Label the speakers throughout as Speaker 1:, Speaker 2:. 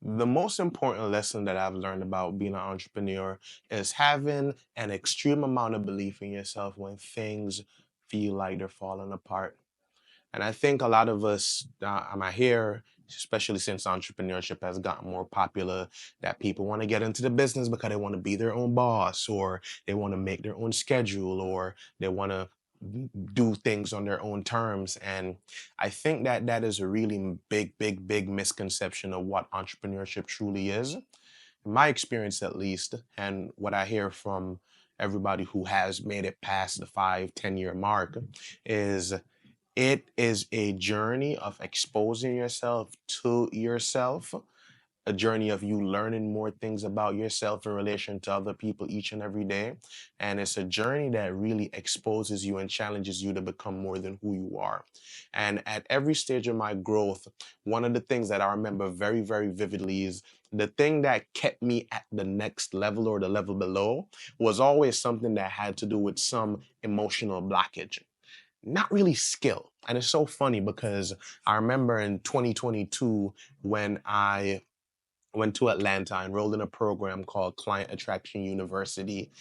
Speaker 1: The most important lesson that I've learned about being an entrepreneur is having an extreme amount of belief in yourself when things feel like they're falling apart. And I think a lot of us, I'm here, especially since entrepreneurship has gotten more popular, that people want to get into the business because they want to be their own boss, or they want to make their own schedule, or they want to do things on their own terms. And I think that that is a really big misconception of what entrepreneurship truly is. In my experience, at least, and what I hear from everybody who has made it past the 5, 10 year mark, is it is a journey of exposing yourself to yourself, a journey of you learning more things about yourself in relation to other people each and every day. And it's a journey that really exposes you and challenges you to become more than who you are. And at every stage of my growth, one of the things that I remember very vividly is the thing that kept me at the next level or the level below was always something that had to do with some emotional blockage, not really skill. And it's so funny because I remember in 2022 when I went to Atlanta, I enrolled in a program called Client Attraction University.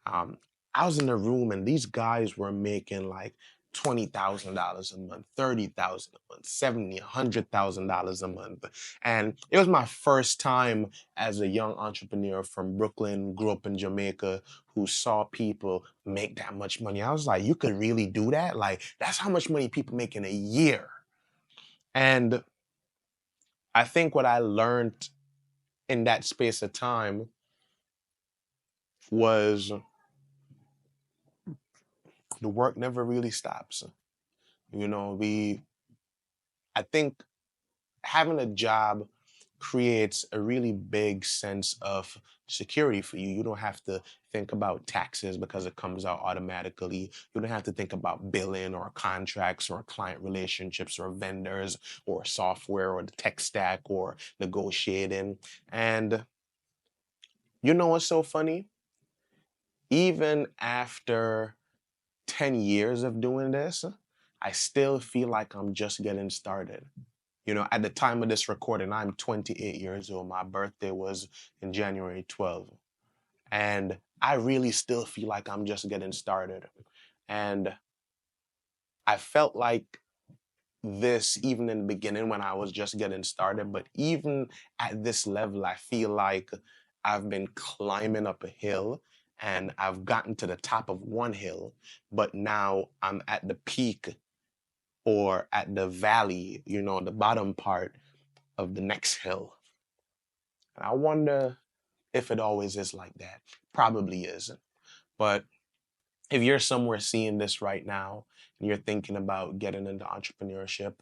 Speaker 1: Um, I was in the room and these guys were making like $20,000 a month, 30,000 a month, 70, $100,000 a month. And it was my first time as a young entrepreneur from Brooklyn, grew up in Jamaica, who saw people make that much money. I was like, you could really do that? Like, that's how much money people make in a year. And I think what I learned in that space of time was the work never really stops. You know, I think having a job creates a really big sense of security for you. You don't have to think about taxes because it comes out automatically. You don't have to think about billing or contracts or client relationships or vendors or software or the tech stack or negotiating. And you know what's so funny? Even after 10 years of doing this, I still feel like I'm just getting started. You know, at the time of this recording, I'm 28 years old. My birthday was in January 12th. And I really still feel like I'm just getting started. And I felt like this even in the beginning when I was just getting started. But even at this level, I feel like I've been climbing up a hill and I've gotten to the top of one hill, but now I'm at the peak or at the valley, you know, the bottom part of the next hill. And I wonder if it always is like that. Probably isn't. But if you're somewhere seeing this right now and you're thinking about getting into entrepreneurship,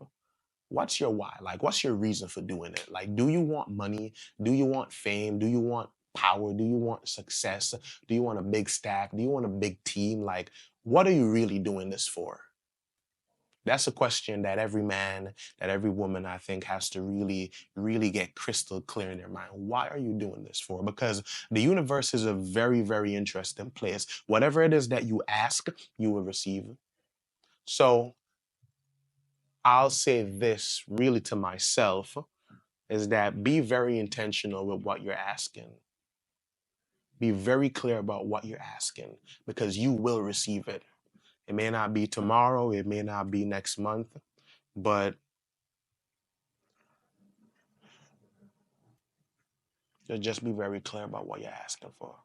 Speaker 1: what's your why? Like, what's your reason for doing it? Like, do you want money? Do you want fame? Do you want power? Do you want success? Do you want a big stack? Do you want a big team? Like, what are you really doing this for? That's a question that every man, that every woman, I think, has to really get crystal clear in their mind. Why are you doing this for? Because the universe is a very interesting place. Whatever it is that you ask, you will receive. So I'll say this really to myself is that be very intentional with what you're asking. Be very clear about what you're asking because you will receive it. It may not be tomorrow, it may not be next month, but just be very clear about what you're asking for.